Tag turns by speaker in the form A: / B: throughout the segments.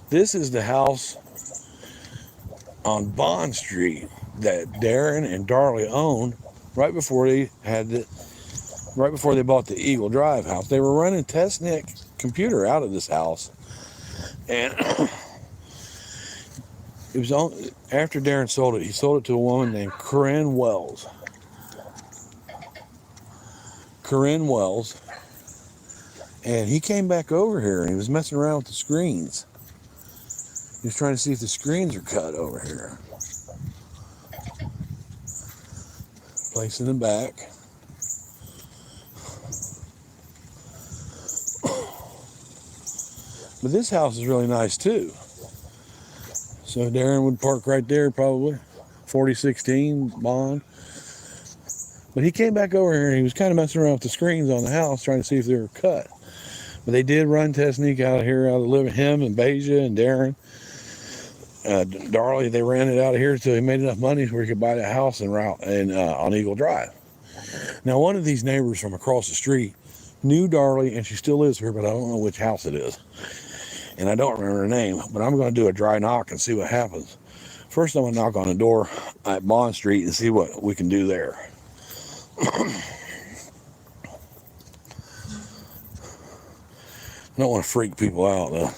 A: This is the house on Bond Street that Darren and Darlie owned right before they bought the Eagle Drive house. They were running TestNet computer out of this house, and it was after Darren sold it. He sold it to a woman named Corrine Wells. Corrine Wells, and he came back over here and he was messing around with the screens. He was trying to see if the screens are cut over here. Place in the back. But this house is really nice too. So Darren would park right there probably. 4016 Bond. But he came back over here and he was kind of messing around with the screens on the house trying to see if they were cut. But they did run TestNet out of here, out of the living, him and Beja and Darren. Darlie, they ran it out of here until he made enough money where he could buy the house on Eagle Drive. Now, one of these neighbors from across the street knew Darlie, and she still lives here, but I don't know which house it is. And I don't remember her name, but I'm going to do a dry knock and see what happens. First, I'm going to knock on the door at Bond Street and see what we can do there. I don't want to freak people out, though.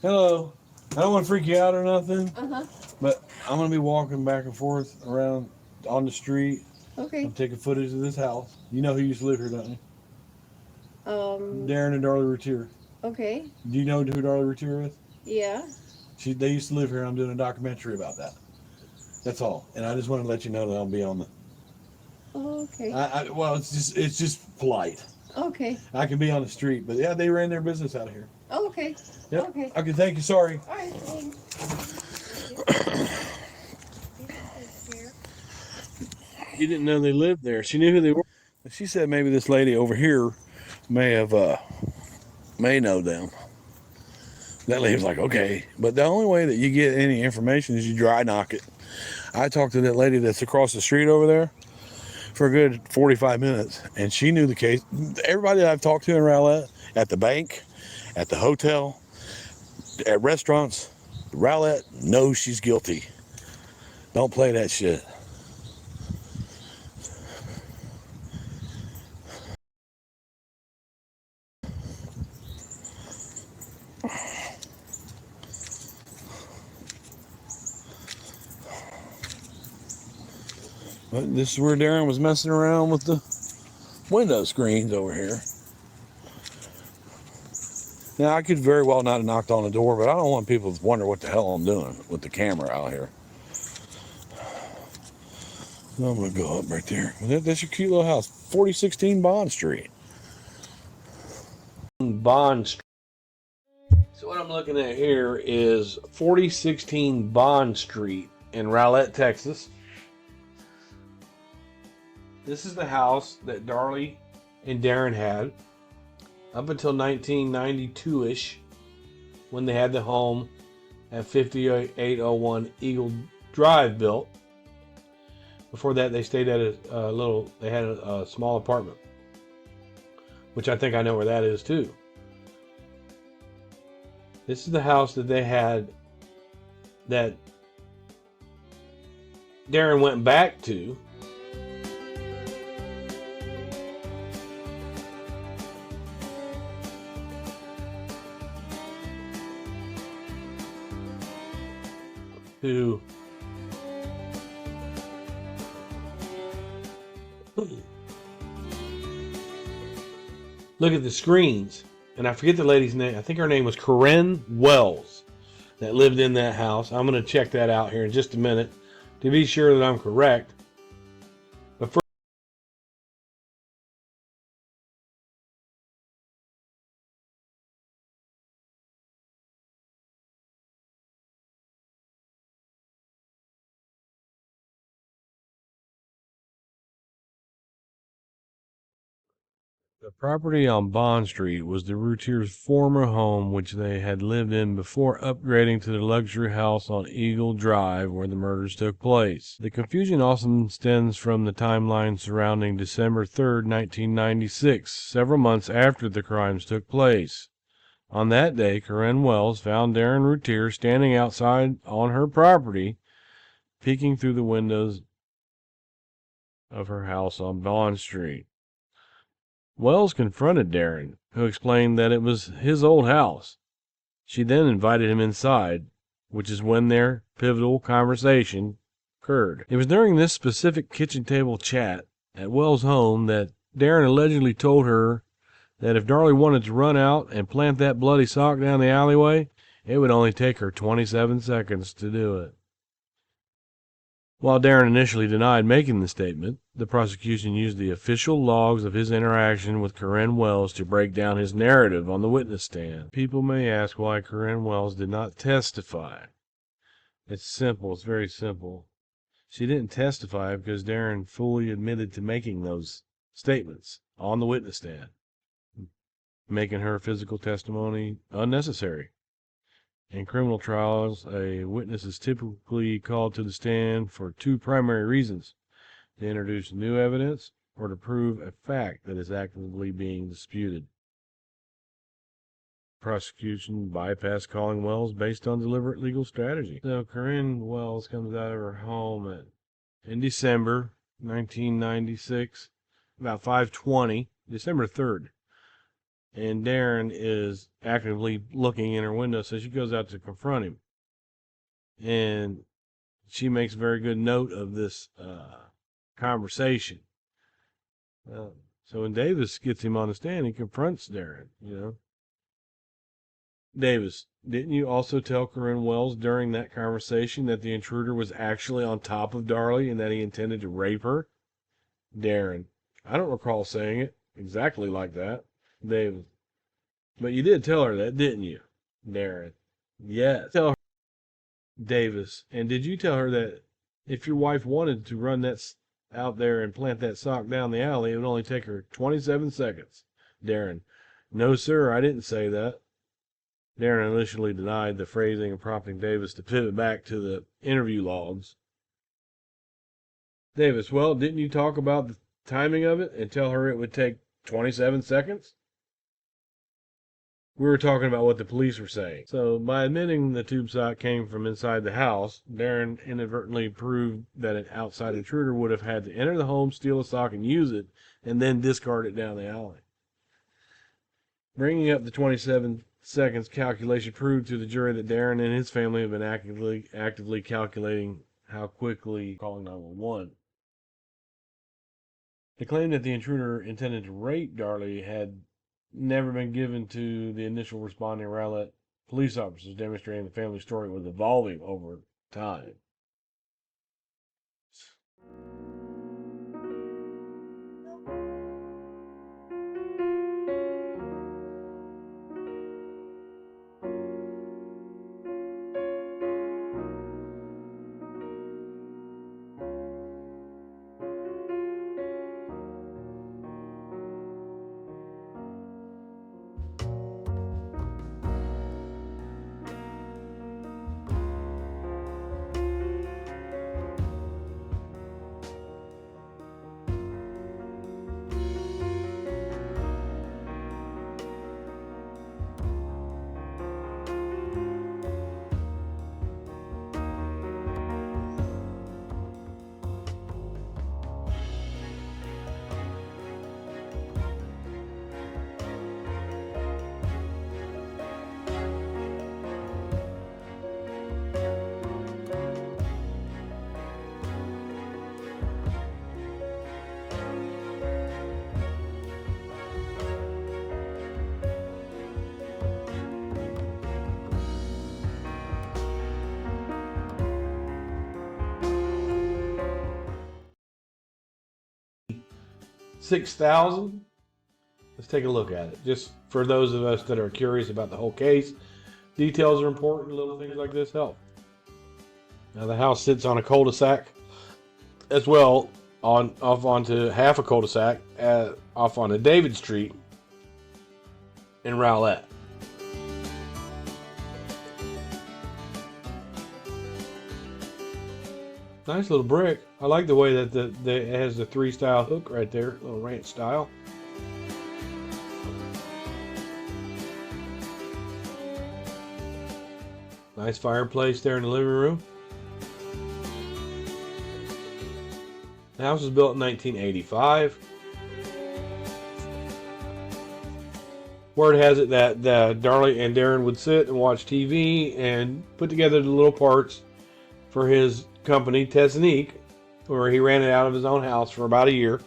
A: Hello. I don't want to freak you out or nothing, but I'm going to be walking back and forth around on the street.
B: Okay.
A: I'm taking footage of this house. You know who used to live here, don't you? Darren and Darlie Routier.
B: Okay.
A: Do you know who Darlie Routier is?
B: Yeah.
A: They used to live here. I'm doing a documentary about that. That's all. And I just want to let you know that I'll be on the...
B: Oh, okay.
A: Well, it's just polite.
B: Okay.
A: I can be on the street, but yeah, they ran their business out of here.
B: Oh, okay.
A: Yep.
B: Okay.
A: Okay, thank you. Sorry.
B: All right. Thanks.
A: He didn't know they lived there. She knew who they were. She said maybe this lady over here may know them. That lady was like, okay. But the only way that you get any information is you dry knock it. I talked to that lady that's across the street over there for a good 45 minutes, and she knew the case. Everybody that I've talked to in Rowlett, at the bank, at the hotel, at restaurants, Rowlett knows she's guilty. Don't play that shit. But this is where Darren was messing around with the window screens over here. Now, I could very well not have knocked on the door, but I don't want people to wonder what the hell I'm doing with the camera out here. So I'm going to go up right there. That's your cute little house. 4016 Bond Street. Bond Street. So what I'm looking at here is 4016 Bond Street in Rowlett, Texas. This is the house that Darlie and Darren had up until 1992-ish, when they had the home at 5801 Eagle Drive built. Before that, they stayed at they had a small apartment, which I think I know where that is too. This is the house that they had that Darren went back to. Look at the screens, and I forget the lady's name. I think her name was Corrine Wells that lived in that house. I'm going to check that out here in just a minute to be sure that I'm correct. The property on Bond Street was the Routiers' former home, which they had lived in before upgrading to the luxury house on Eagle Drive where the murders took place. The confusion also stems from the timeline surrounding December 3rd, 1996, several months after the crimes took place. On that day, Corrine Wells found Darren Routier standing outside on her property, peeking through the windows of her house on Bond Street. Wells confronted Darren, who explained that it was his old house. She then invited him inside, which is when their pivotal conversation occurred. It was during this specific kitchen table chat at Wells' home that Darren allegedly told her that if Darlie wanted to run out and plant that bloody sock down the alleyway, it would only take her 27 seconds to do it. While Darren initially denied making the statement, the prosecution used the official logs of his interaction with Corrine Wells to break down his narrative on the witness stand. People may ask why Corrine Wells did not testify. It's simple. It's very simple. She didn't testify because Darren fully admitted to making those statements on the witness stand, making her physical testimony unnecessary. In criminal trials, a witness is typically called to the stand for two primary reasons: to introduce new evidence or to prove a fact that is actively being disputed. Prosecution bypassed calling Wells based on deliberate legal strategy. So Corrine Wells comes out of her home in December 1996, about 5:20, December 3rd. And Darren is actively looking in her window, so she goes out to confront him. And she makes very good note of this conversation. So when Davis gets him on the stand, he confronts Darren, Davis, didn't you also tell Corrine Wells during that conversation that the intruder was actually on top of Darlie and that he intended to rape her? Darren, I don't recall saying it exactly like that. Davis, but you did tell her that, didn't you? Darren, yes. Tell her. Davis, and did you tell her that if your wife wanted to run that out there and plant that sock down the alley, it would only take her 27 seconds? Darren, no, sir, I didn't say that. Darren initially denied the phrasing and prompting Davis to pivot back to the interview logs. Davis, well, didn't you talk about the timing of it and tell her it would take 27 seconds? We were talking about what the police were saying. So by admitting the tube sock came from inside the house, Darren inadvertently proved that an outside intruder would have had to enter the home, steal a sock, and use it, and then discard it down the alley. Bringing up the 27 seconds calculation proved to the jury that Darren and his family have been actively calculating how quickly calling 911. The claim that the intruder intended to rape Darlie had never been given to the initial responding Rowlett police officers, demonstrating the family story was evolving over time. 6,000. Let's take a look at it. Just for those of us that are curious about the whole case, details are important. Little things like this help. Now the house sits on a cul-de-sac as well off onto half a cul-de-sac off onto David Street in Rowlett. Nice little brick. I like the way that it has the 3 style hook right there, little ranch style. Nice fireplace there in the living room. The house was built in 1985. Word has it that Darlie and Darin would sit and watch TV and put together the little parts for his company, Technique, where he ran it out of his own house for about a year.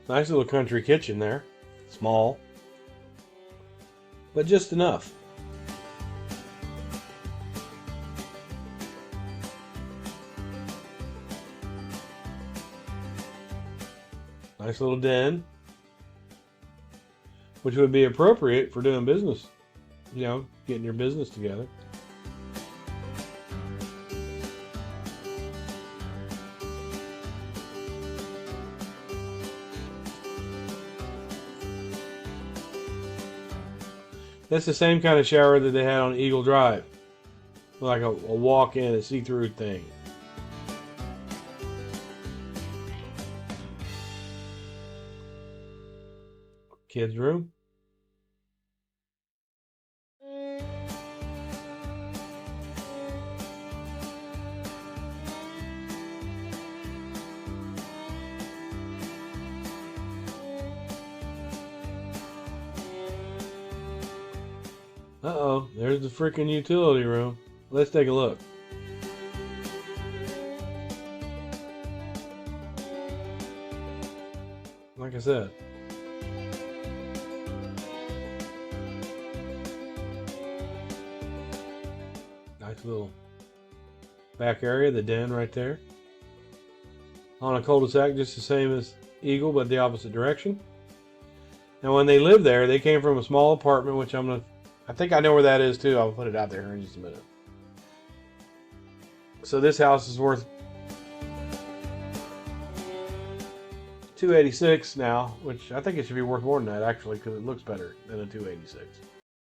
A: Nice little country kitchen there. Small, but just enough. Nice little den, which would be appropriate for doing business. You know, getting your business together. That's the same kind of shower that they had on Eagle Drive. Like a walk-in, a see-through thing. Kids' room. Uh-oh, there's the freaking utility room. Let's take a look. Like I said. Nice little back area, the den right there. On a cul-de-sac just the same as Eagle, but the opposite direction. Now when they lived there, they came from a small apartment, which I think I know where that is too. I'll put it out there in just a minute. So this house is worth $286 now, which I think it should be worth more than that actually, because it looks better than a $286.